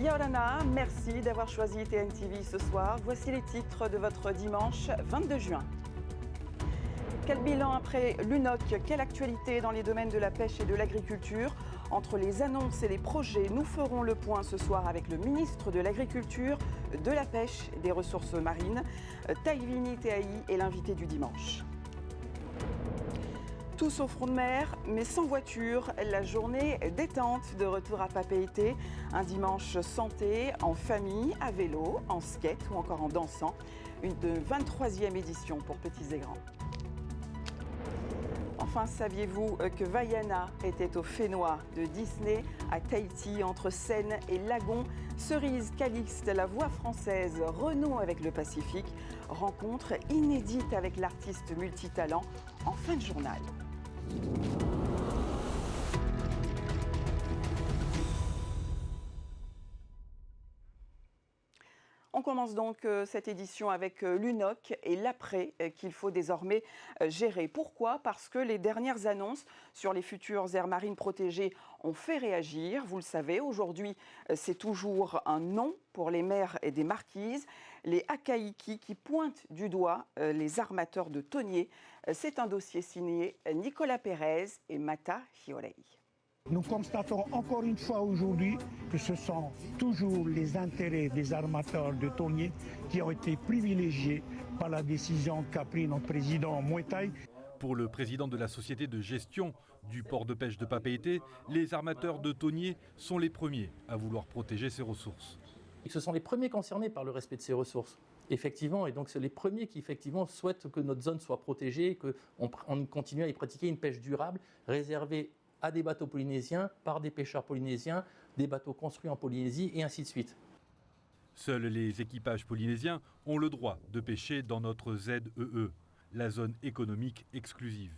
Yorana, merci d'avoir choisi TNTV ce soir. Voici les titres de votre dimanche 22 juin. Quel bilan après l'UNOC? Quelle actualité dans les domaines de la pêche et de l'agriculture? Entre les annonces et les projets, nous ferons le point ce soir avec le ministre de l'Agriculture, de la Pêche et des Ressources marines. Taïvini Teaï est l'invité du dimanche. Tous au front de mer, mais sans voiture. La journée détente de retour à Papeete. Un dimanche santé, en famille, à vélo, en skate ou encore en dansant. Une 23e édition pour petits et grands. Enfin, saviez-vous que Vaiana était au Fénois de Disney à Tahiti, entre Seine et Lagon? Cerise Calixte, la voix française, renoue avec le Pacifique. Rencontre inédite avec l'artiste multitalent en fin de journal. On commence donc cette édition avec l'UNOC et l'après qu'il faut désormais gérer. Pourquoi? Parce que les dernières annonces sur les futures aires marines protégées ont fait réagir. Vous le savez, aujourd'hui, c'est toujours un non pour les maires et des marquises. Les Akaïki qui pointent du doigt les armateurs de thoniers. C'est un dossier signé Nicolas Pérez et Mata Hiorei. Nous constatons encore une fois aujourd'hui que ce sont toujours les intérêts des armateurs de thoniers qui ont été privilégiés par la décision qu'a prise notre président Moetai. Pour le président de la société de gestion du port de pêche de Papeete, les armateurs de thoniers sont les premiers à vouloir protéger ces ressources. Ce sont les premiers concernés par le respect de ces ressources. Effectivement, et donc c'est les premiers qui effectivement souhaitent que notre zone soit protégée, qu'on continue à y pratiquer une pêche durable, réservée à des bateaux polynésiens, par des pêcheurs polynésiens, des bateaux construits en Polynésie et ainsi de suite. Seuls les équipages polynésiens ont le droit de pêcher dans notre ZEE, la zone économique exclusive.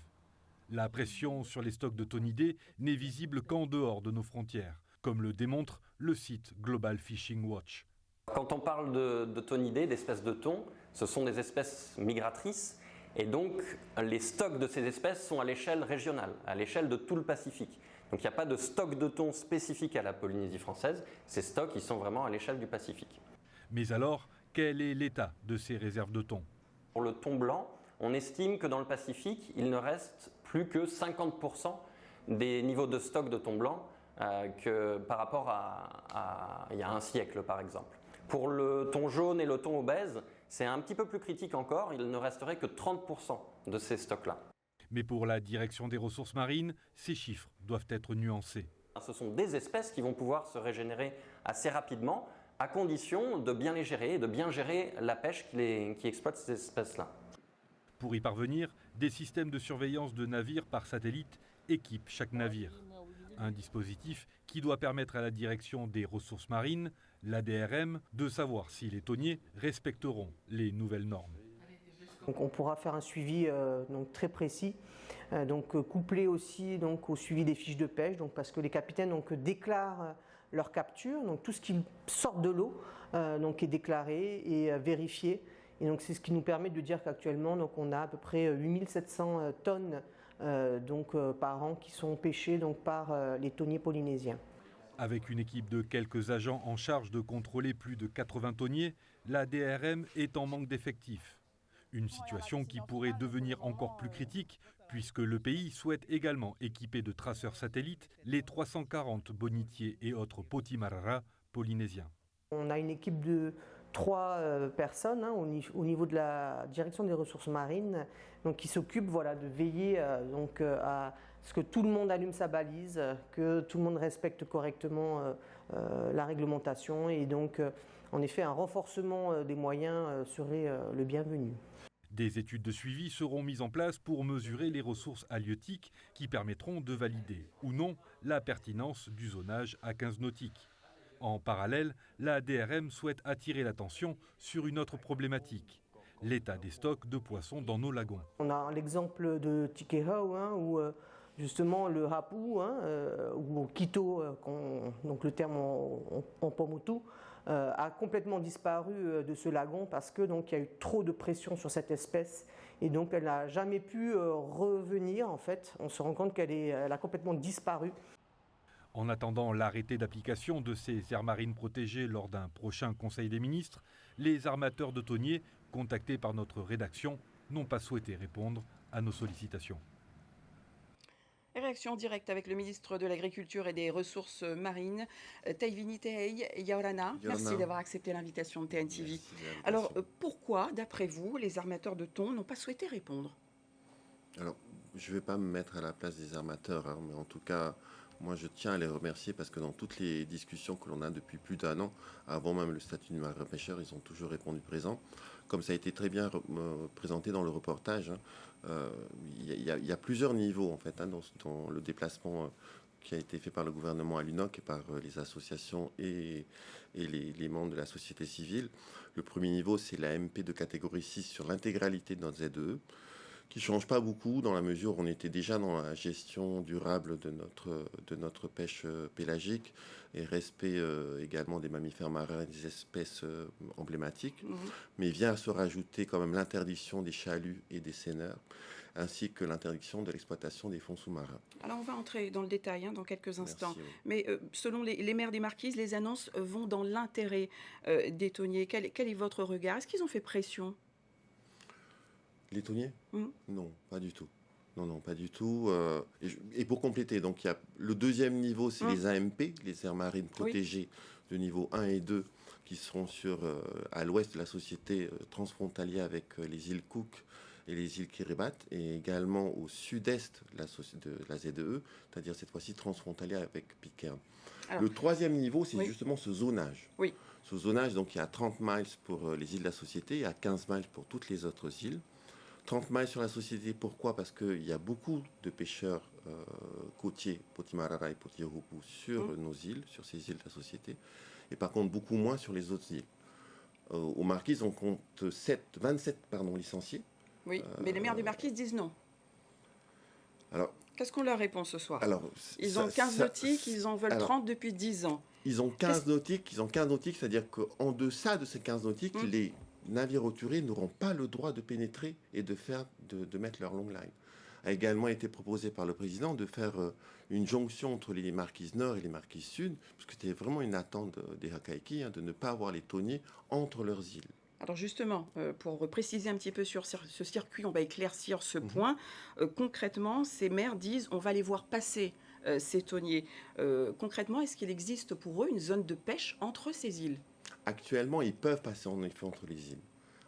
La pression sur les stocks de thonidés n'est visible qu'en dehors de nos frontières, comme le démontre le site Global Fishing Watch. Quand on parle de thonidés, d'espèces de thon, ce sont des espèces migratrices. Et donc, les stocks de ces espèces sont à l'échelle régionale, à l'échelle de tout le Pacifique. Donc, il n'y a pas de stock de thon spécifique à la Polynésie française. Ces stocks, ils sont vraiment à l'échelle du Pacifique. Mais alors, quel est l'état de ces réserves de thon? Pour le thon blanc, on estime que dans le Pacifique, il ne reste plus que 50% des niveaux de stock de thon blanc que par rapport à il y a un siècle, par exemple. Pour le thon jaune et le thon obèse, c'est un petit peu plus critique encore, il ne resterait que 30% de ces stocks-là. Mais pour la direction des ressources marines, ces chiffres doivent être nuancés. Ce sont des espèces qui vont pouvoir se régénérer assez rapidement, à condition de bien les gérer et de bien gérer la pêche qui exploite ces espèces-là. Pour y parvenir, des systèmes de surveillance de navires par satellite équipent chaque navire. Un dispositif qui doit permettre à la direction des ressources marines, l'ADRM, de savoir si les thoniers respecteront les nouvelles normes. Donc on pourra faire un suivi donc très précis, couplé aussi donc, au suivi des fiches de pêche, donc, parce que les capitaines donc, déclarent leur capture, donc tout ce qui sort de l'eau est déclaré et vérifié. Et donc c'est ce qui nous permet de dire qu'actuellement on a à peu près 8700 tonnes par an qui sont pêchés par les thoniers polynésiens. Avec une équipe de quelques agents en charge de contrôler plus de 80 thoniers, la DRM est en manque d'effectifs. Une situation qui pourrait devenir encore plus critique puisque le pays souhaite également équiper de traceurs satellites les 340 bonitiers et autres potimarara polynésiens. On a une équipe de 3 personnes au niveau de la direction des ressources marines qui s'occupent de veiller à ce que tout le monde allume sa balise, que tout le monde respecte correctement la réglementation et donc en effet un renforcement des moyens serait le bienvenu. Des études de suivi seront mises en place pour mesurer les ressources halieutiques qui permettront de valider ou non la pertinence du zonage à 15 nautiques. En parallèle, la DRM souhaite attirer l'attention sur une autre problématique, l'état des stocks de poissons dans nos lagons. On a l'exemple de Tikehau, où justement le hapu, ou kito, donc le terme en pomotu, a complètement disparu de ce lagon parce que il y a eu trop de pression sur cette espèce et donc elle n'a jamais pu revenir en fait. On se rend compte qu'elle a complètement disparu. En attendant l'arrêté d'application de ces aires marines protégées lors d'un prochain Conseil des ministres, les armateurs de thoniers, contactés par notre rédaction, n'ont pas souhaité répondre à nos sollicitations. Réaction directe avec le ministre de l'Agriculture et des Ressources marines, Taïvini Tehei Yaorana. Merci d'avoir accepté l'invitation de TNTV. Alors, pourquoi, d'après vous, les armateurs de thon n'ont pas souhaité répondre? Alors, je ne vais pas me mettre à la place des armateurs, hein, mais en tout cas, moi je tiens à les remercier parce que dans toutes les discussions que l'on a depuis plus d'un an, avant même le statut de marin pêcheur, ils ont toujours répondu présent. Comme ça a été très bien présenté dans le reportage, hein, il y a plusieurs niveaux en fait, hein, dans le déplacement qui a été fait par le gouvernement à l'UNOC et par les associations et les membres de la société civile. Le premier niveau, c'est la MP de catégorie 6 sur l'intégralité de notre ZEE, qui ne change pas beaucoup dans la mesure où on était déjà dans la gestion durable de notre pêche pélagique et respect également des mammifères marins et des espèces emblématiques. Mais vient à se rajouter quand même l'interdiction des chaluts et des seineurs, ainsi que l'interdiction de l'exploitation des fonds sous-marins. Alors on va entrer dans le détail dans quelques instants. Merci, oui. Mais selon les maires des Marquises, les annonces vont dans l'intérêt des thoniers. Quel est votre regard? Est-ce qu'ils ont fait pression? Les thoniers? Non, pas du tout. Non, pas du tout. Et pour compléter, donc il y a le deuxième niveau, c'est les AMP, les aires marines protégées de niveau 1 et 2, qui seront à l'ouest de la société transfrontalière avec les îles Cook et les îles Kiribati, et également au sud-est de la ZEE, c'est-à-dire cette fois-ci transfrontalière avec Pitcairn. Alors, le troisième niveau, c'est justement ce zonage. Oui. Ce zonage, donc il y a 30 miles pour les îles de la société, il y a 15 miles pour toutes les autres îles. 30 miles sur la société, pourquoi? Parce qu'il y a beaucoup de pêcheurs côtiers, Potimarara et Potihupu, sur nos îles, sur ces îles de la société, et par contre beaucoup moins sur les autres îles. Aux Marquises, on compte 27 licenciés. Oui, mais les maires des Marquises disent non. Alors, qu'est-ce qu'on leur répond ce soir? Alors, ils ont 15 nautiques, ils en veulent 30 depuis 10 ans. Ils ont 15 nautiques, c'est-à-dire qu'en deçà de ces 15 nautiques, les navires hauturiers n'auront pas le droit de pénétrer et de mettre leur long line. A également été proposé par le président de faire une jonction entre les Marquises Nord et les Marquises Sud, parce que c'était vraiment une attente des Hakaiki, de ne pas avoir les thoniers entre leurs îles. Alors justement, pour préciser un petit peu sur ce circuit, on va éclaircir ce point. Concrètement, ces maires disent on va les voir passer ces thoniers. Concrètement, est-ce qu'il existe pour eux une zone de pêche entre ces îles? Actuellement, ils peuvent passer en effet entre les îles.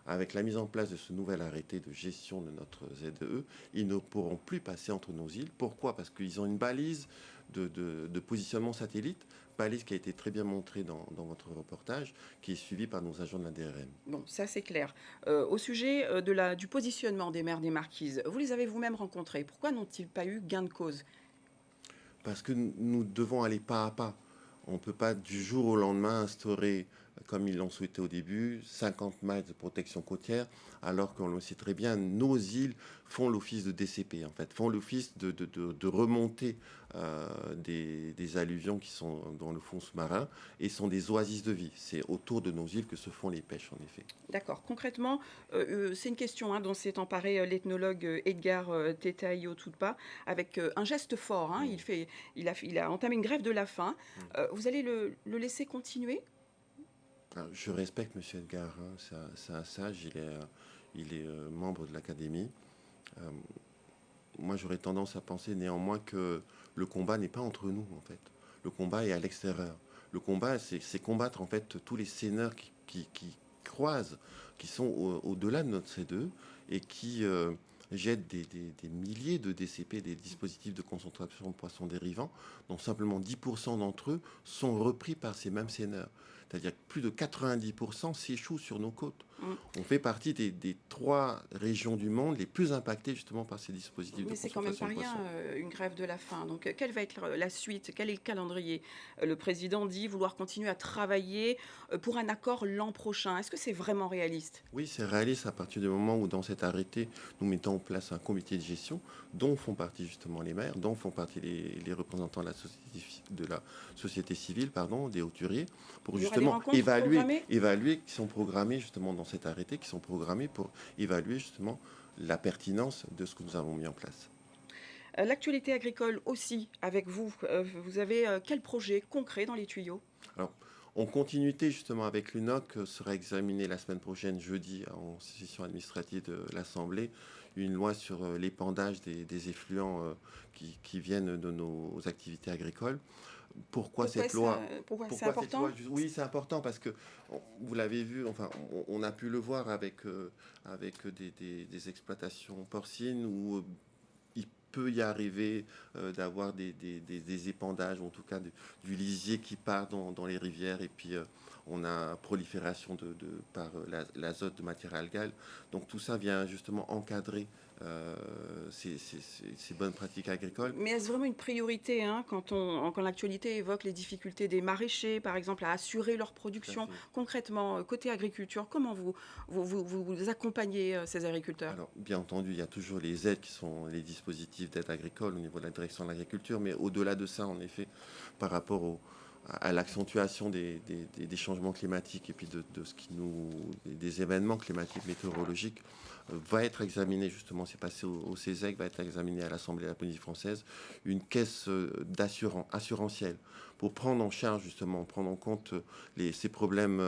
Avec la mise en place de ce nouvel arrêté de gestion de notre ZEE, ils ne pourront plus passer entre nos îles. Pourquoi? Parce qu'ils ont une balise de positionnement satellite, balise qui a été très bien montrée dans votre reportage, qui est suivie par nos agents de la DRM. Bon, ça c'est clair. Au sujet du positionnement des maires des Marquises, vous les avez vous-même rencontrés. Pourquoi n'ont-ils pas eu gain de cause? Parce que nous devons aller pas à pas. On ne peut pas du jour au lendemain instaurer, comme ils l'ont souhaité au début, 50 miles de protection côtière, alors qu'on le sait très bien, nos îles font l'office de DCP, en fait, font l'office de remontée des alluvions qui sont dans le fond sous-marin et sont des oasis de vie. C'est autour de nos îles que se font les pêches, en effet. D'accord. Concrètement, c'est une question dont s'est emparé l'ethnologue Edgar Tetaio-Tutpa avec un geste fort. Il a entamé une grève de la faim. Vous allez le laisser continuer? Alors, je respecte M. Edgar, c'est un sage, il est membre de l'Académie. Moi, j'aurais tendance à penser néanmoins que le combat n'est pas entre nous, en fait. Le combat est à l'extérieur. Le combat, c'est combattre, en fait, tous les seineurs qui croisent, qui sont au-delà de notre C2 et qui jettent des milliers de DCP, des dispositifs de concentration de poissons dérivants, dont simplement 10% d'entre eux sont repris par ces mêmes seineurs. C'est-à-dire que plus de 90% s'échouent sur nos côtes. On fait partie des 3 régions du monde les plus impactées justement par ces dispositifs de concentration de poissons. Mais c'est quand même pas rien, une grève de la faim. Donc quelle va être la suite? Quel est le calendrier? Le président dit vouloir continuer à travailler pour un accord l'an prochain. Est-ce que c'est vraiment réaliste? Oui, c'est réaliste à partir du moment où dans cet arrêté, nous mettons en place un comité de gestion dont font partie justement les maires, dont font partie les représentants de la société civile, des hauturiers, pour justement évaluer, qui sont programmés justement dans cet arrêté, qui sont programmés pour évaluer justement la pertinence de ce que nous avons mis en place. L'actualité agricole aussi, avec vous. Vous avez quel projet concret dans les tuyaux? Alors, en continuité justement avec l'UNOC, sera examinée la semaine prochaine, jeudi, en session administrative de l'Assemblée, une loi sur l'épandage des effluents qui viennent de nos activités agricoles. Pourquoi cette loi? Pourquoi c'est Pourquoi cette important? loi? Oui, c'est important parce que vous l'avez vu, enfin, on a pu le voir avec des exploitations porcines où il peut y arriver d'avoir des épandages, en tout cas du lisier qui part dans les rivières, et puis on a prolifération par l'azote de matière algale. Donc tout ça vient justement encadrer ces bonnes pratiques agricoles. Mais est-ce vraiment une priorité quand l'actualité évoque les difficultés des maraîchers, par exemple, à assurer leur production? Concrètement, côté agriculture, comment vous accompagnez ces agriculteurs? Alors, bien entendu, il y a toujours les aides qui sont les dispositifs d'aide agricole au niveau de la direction de l'agriculture, mais au-delà de ça, en effet, par rapport à l'accentuation des changements climatiques et puis des événements climatiques météorologiques, va être examiné, justement, c'est passé au CESEC, va être examiné à l'Assemblée de la Polynésie française, une caisse assurantielle pour prendre en charge, justement, prendre en compte ces problèmes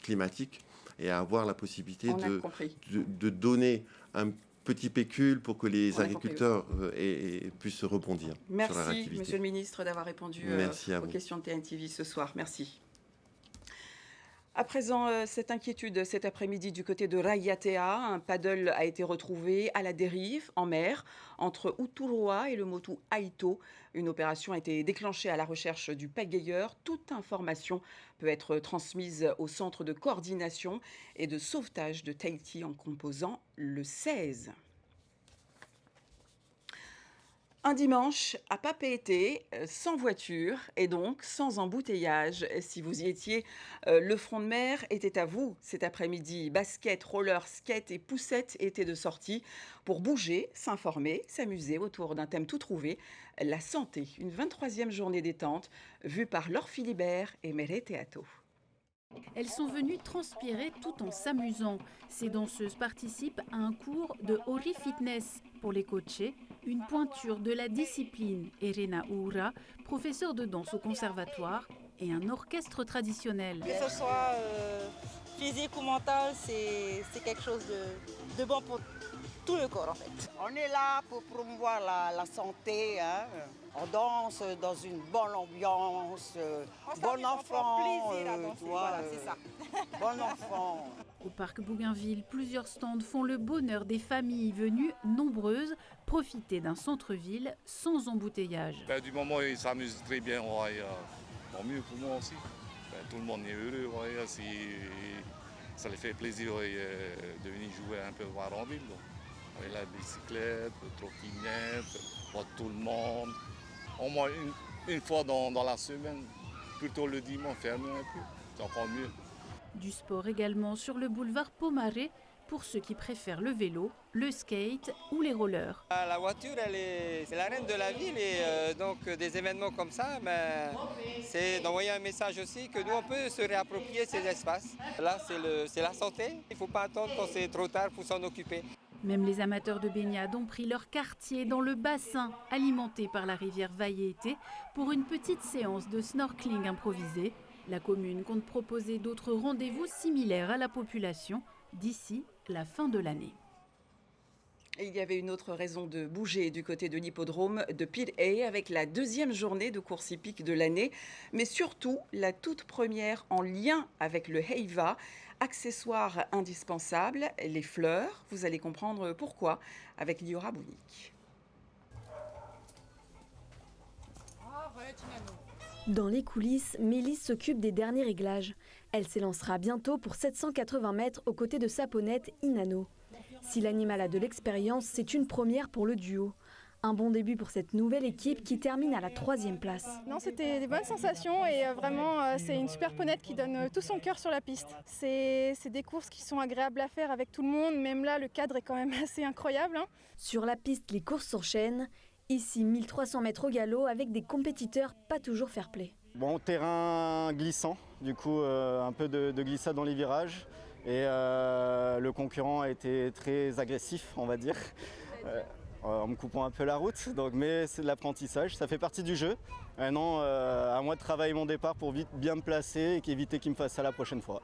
climatiques et avoir la possibilité de donner un petit pécule pour que les agriculteurs puissent rebondir sur leur activité. Merci, Monsieur le Ministre, d'avoir répondu aux questions de TNTV ce soir. Merci. À présent, cette inquiétude cet après-midi du côté de Raiatea. Un paddle a été retrouvé à la dérive en mer entre Uturoa et le motu Aito. Une opération a été déclenchée à la recherche du pagayeur. Toute information peut être transmise au centre de coordination et de sauvetage de Tahiti en composant le 16. Un dimanche à Papeete, sans voiture et donc sans embouteillage. Si vous y étiez, le front de mer était à vous cet après-midi. Basket, roller, skate et poussette étaient de sortie pour bouger, s'informer, s'amuser autour d'un thème tout trouvé, la santé. Une 23e journée détente vue par Laure Philibert et Mere Teato. Elles sont venues transpirer tout en s'amusant. Ces danseuses participent à un cours de Ori Fitness pour les coachés, une pointure de la discipline. Erena Oura, professeure de danse au conservatoire, et un orchestre traditionnel. Que ce soit physique ou mental, c'est quelque chose de bon pour tout le corps en fait. On est là pour promouvoir la santé. On danse dans une bonne ambiance, bon enfant, voilà, c'est ça. Bon enfant. Au parc Bougainville, plusieurs stands font le bonheur des familles venues nombreuses profiter d'un centre-ville sans embouteillage. Du moment où ils s'amusent très bien, tant mieux pour moi aussi. Tout le monde est heureux, ça les fait plaisir de venir jouer un peu voir en ville. La bicyclette, le trottinette, voir tout le monde. Au moins une fois dans la semaine, plutôt le dimanche, fermer un peu, c'est encore mieux. Du sport également sur le boulevard Pomaré pour ceux qui préfèrent le vélo, le skate ou les rollers. La voiture, c'est la reine de la ville et donc des événements comme ça, c'est d'envoyer un message aussi que nous on peut se réapproprier ces espaces. Là, c'est la santé, il ne faut pas attendre quand c'est trop tard pour s'en occuper. Même les amateurs de baignade ont pris leur quartier dans le bassin alimenté par la rivière Vaiete pour une petite séance de snorkeling improvisé. La commune compte proposer d'autres rendez-vous similaires à la population d'ici la fin de l'année. Et il y avait une autre raison de bouger du côté de l'hippodrome de Pirée avec la 2e journée de course hippique de l'année, mais surtout la toute première en lien avec le Heiva. Accessoire indispensable, les fleurs. Vous allez comprendre pourquoi avec Liora Bounik. Dans les coulisses, Mélisse s'occupe des derniers réglages. Elle s'élancera bientôt pour 780 mètres aux côtés de sa ponette Inano. Si l'animal a de l'expérience, c'est une première pour le duo. Un bon début pour cette nouvelle équipe qui termine à la 3e place. Non, c'était des bonnes sensations et vraiment c'est une super ponette qui donne tout son cœur sur la piste. C'est des courses qui sont agréables à faire avec tout le monde, même là le cadre est quand même assez incroyable. Sur la piste, les courses s'enchaînent. Ici, 1300 mètres au galop avec des compétiteurs pas toujours fair-play. Bon, terrain glissant, du coup un peu de glissade dans les virages et le concurrent a été très agressif, on va dire. en me coupant un peu la route, donc, mais c'est de l'apprentissage, ça fait partie du jeu. Maintenant, à moi de travailler mon départ pour bien me placer et éviter qu'il me fasse ça la prochaine fois.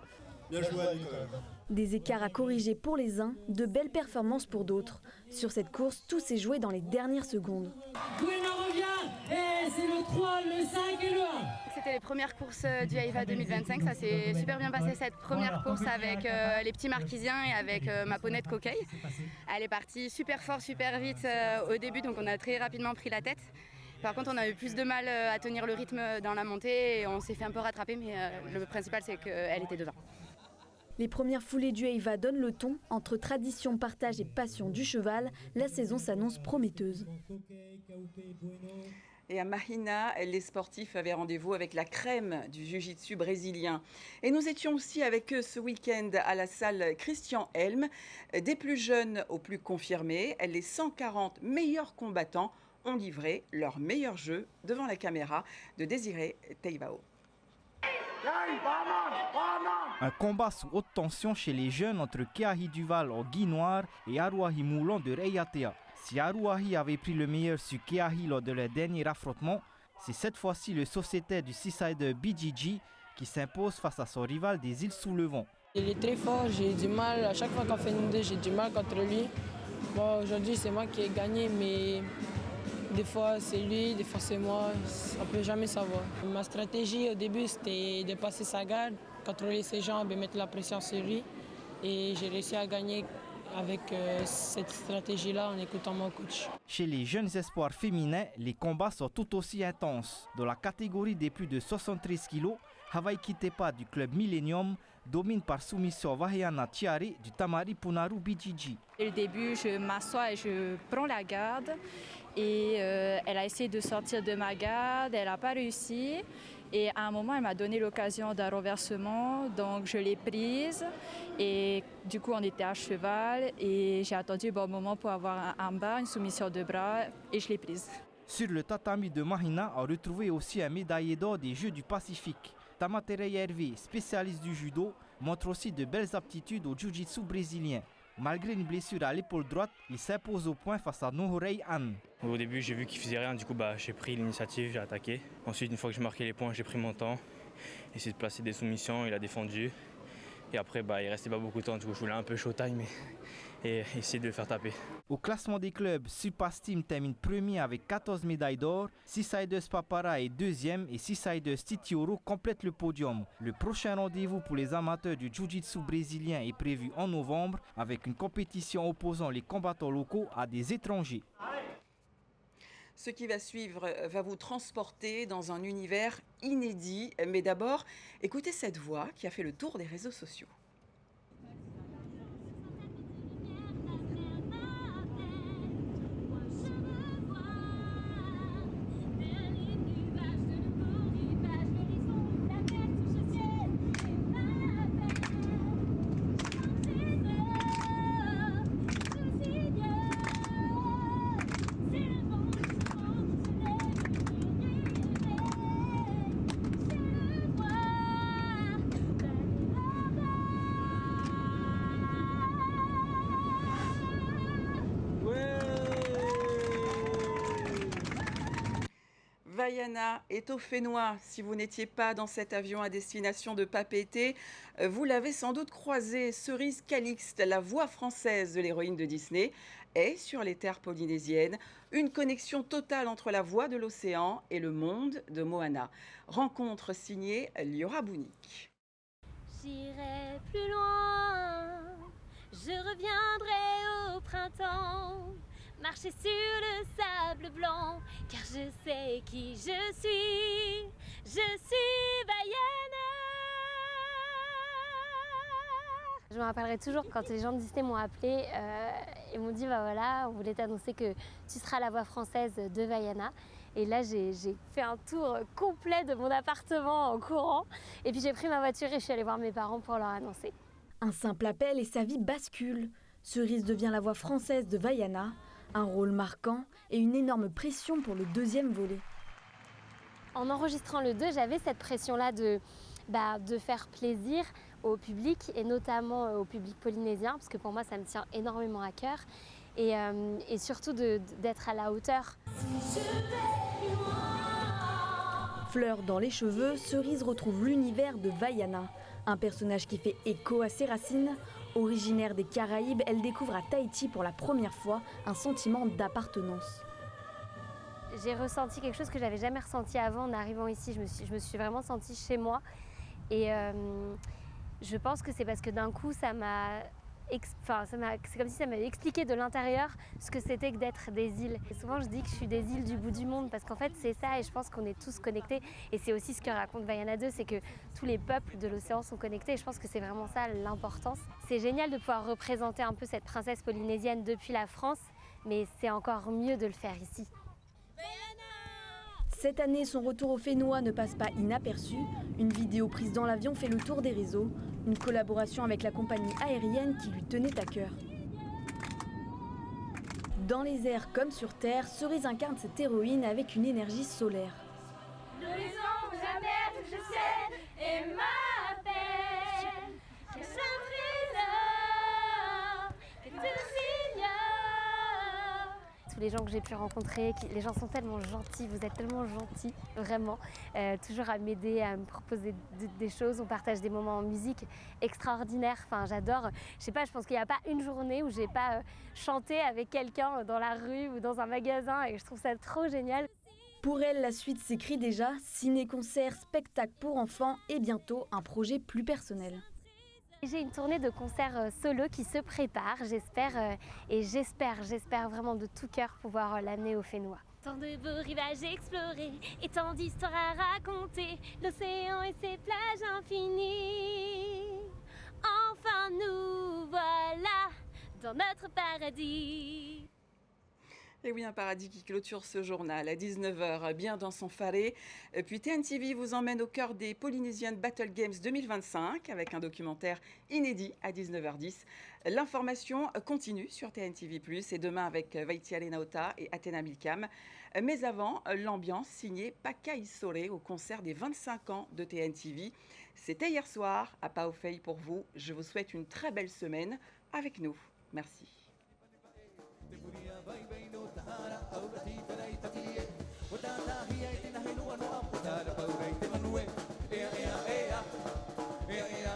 Bien joué à lui quand même. Des écarts à corriger pour les uns, de belles performances pour d'autres. Sur cette course, tout s'est joué dans les dernières secondes. Bueno revient et c'est le 3, le 5 et le 1. C'était les premières courses du AIFA 2025, ça s'est super bien passé cette première course avec les petits marquisiens et avec ma ponette coquille. Elle est partie super fort, super vite au début, donc on a très rapidement pris la tête. Par contre, on a eu plus de mal à tenir le rythme dans la montée et on s'est fait un peu rattraper, mais le principal c'est qu'elle était devant. Les premières foulées du AIFA donnent le ton. Entre tradition, partage et passion du cheval, la saison s'annonce prometteuse. Et à Mahina, les sportifs avaient rendez-vous avec la crème du jiu-jitsu brésilien. Et nous étions aussi avec eux ce week-end à la salle Christian Elm. Des plus jeunes aux plus confirmés, les 140 meilleurs combattants ont livré leur meilleur jeu devant la caméra de Désiré Teibao. Un combat sous haute tension chez les jeunes entre Keahi Duval au Guy Noir et Aruahi Moulon de Reiatea. Si Aruahi avait pris le meilleur sur Keahi lors de leur dernier affrontement, c'est cette fois-ci le sociétaire du Seasider BGG qui s'impose face à son rival des îles sous le vent. Il est très fort, j'ai du mal, à chaque fois qu'on fait une deux, j'ai du mal contre lui. Bon, aujourd'hui c'est moi qui ai gagné, mais des fois c'est lui, des fois c'est moi, on ne peut jamais savoir. Ma stratégie au début c'était de passer sa garde, contrôler ses jambes et mettre la pression sur lui. Et j'ai réussi à gagner avec cette stratégie-là en écoutant mon coach. Chez les jeunes espoirs féminins, les combats sont tout aussi intenses. Dans la catégorie des plus de 73 kg, Hawaii Kitepa du club Millennium domine par soumission Vaiana Tiare du Tamari Punaru BGG. Dès le début, je m'assois et je prends la garde. Et elle a essayé de sortir de ma garde, elle n'a pas réussi. Et à un moment, elle m'a donné l'occasion d'un renversement, donc je l'ai prise. Et du coup, on était à cheval et j'ai attendu un bon moment pour avoir un bas, une soumission de bras et je l'ai prise. Sur le tatami de Mahina, on retrouvait aussi un médaillé d'or des Jeux du Pacifique. Tamaterei Hervé, spécialiste du judo, montre aussi de belles aptitudes au jiu-jitsu brésilien. Malgré une blessure à l'épaule droite, il s'impose au point face à Nohorei Anne. Au début, j'ai vu qu'il faisait rien, du coup j'ai pris l'initiative, j'ai attaqué. Ensuite, une fois que j'ai marqué les points, j'ai pris mon temps, essayé de placer des soumissions, il a défendu. Et après, il restait pas beaucoup de temps, du coup je voulais un peu showtime et essayer de le faire taper. Au classement des clubs, Supersteam termine premier avec 14 médailles d'or, Seasiders Papara est deuxième et Seasiders Titioro complète le podium. Le prochain rendez-vous pour les amateurs du jiu-jitsu brésilien est prévu en novembre avec une compétition opposant les combattants locaux à des étrangers. Ce qui va suivre va vous transporter dans un univers inédit. Mais d'abord, écoutez cette voix qui a fait le tour des réseaux sociaux. Vaiana est au Fénois. Si vous n'étiez pas dans cet avion à destination de Papeete, vous l'avez sans doute croisé. Cerise Calixte, la voix française de l'héroïne de Disney, est sur les terres polynésiennes. Une connexion totale entre la voix de l'océan et le monde de Moana. Rencontre signée Liora Bounik. J'irai plus loin, je reviendrai au printemps. Marcher sur le sable blanc, car je sais qui je suis Vaiana. Je me rappellerai toujours quand les gens de Disney m'ont appelé et m'ont dit bah voilà, on voulait t'annoncer que tu seras la voix française de Vaiana. Et là j'ai fait un tour complet de mon appartement en courant. Et puis j'ai pris ma voiture et je suis allée voir mes parents pour leur annoncer. Un simple appel et sa vie bascule. Cerise devient la voix française de Vaiana. Un rôle marquant et une énorme pression pour le deuxième volet. En enregistrant le 2, j'avais cette pression-là de faire plaisir au public et notamment au public polynésien parce que pour moi ça me tient énormément à cœur. et surtout d'être à la hauteur. Fleur dans les cheveux, Cerise retrouve l'univers de Vaiana, un personnage qui fait écho à ses racines. Originaire des Caraïbes, elle découvre à Tahiti pour la première fois un sentiment d'appartenance. J'ai ressenti quelque chose que j'avais jamais ressenti avant en arrivant ici. Je me suis vraiment sentie chez moi. Et je pense que c'est parce que d'un coup, c'est comme si ça m'avait expliqué de l'intérieur ce que c'était que d'être des îles. Et souvent, je dis que je suis des îles du bout du monde parce qu'en fait, c'est ça et je pense qu'on est tous connectés. Et c'est aussi ce que raconte Vaiana 2, c'est que tous les peuples de l'océan sont connectés. Et je pense que c'est vraiment ça l'importance. C'est génial de pouvoir représenter un peu cette princesse polynésienne depuis la France, mais c'est encore mieux de le faire ici. Cette année, son retour au Fénois ne passe pas inaperçu. Une vidéo prise dans l'avion fait le tour des réseaux. Une collaboration avec la compagnie aérienne qui lui tenait à cœur. Dans les airs comme sur terre, Cerise incarne cette héroïne avec une énergie solaire. L'horizon, la mer, je sais, et ma peine, que ce trésor, que tout s'ignore. Tous les gens que j'ai pu rencontrer, les gens sont tellement gentils, vous êtes tellement gentils, vraiment. Toujours à m'aider, à me proposer des choses. On partage des moments en musique extraordinaires. Enfin, j'adore. Je sais pas, je pense qu'il n'y a pas une journée où j'ai pas chanté avec quelqu'un dans la rue ou dans un magasin et je trouve ça trop génial. Pour elle, la suite s'écrit déjà. Ciné-concert, spectacle pour enfants et bientôt un projet plus personnel. J'ai une tournée de concerts solo qui se prépare, j'espère vraiment de tout cœur pouvoir l'amener au Fénois. Tant de beaux rivages explorés et tant d'histoires à raconter, l'océan et ses plages infinies. Enfin nous voilà dans notre paradis. Et oui, un paradis qui clôture ce journal à 19h, bien dans son faré. Puis TNTV vous emmène au cœur des Polynesian Battle Games 2025 avec un documentaire inédit à 19h10. L'information continue sur TNTV+, et demain avec Vaitiale Naota et Athena Milcam. Mais avant, l'ambiance signée Paka Isore au concert des 25 ans de TNTV. C'était hier soir à Paofei pour vous. Je vous souhaite une très belle semaine avec nous. Merci. Yeah.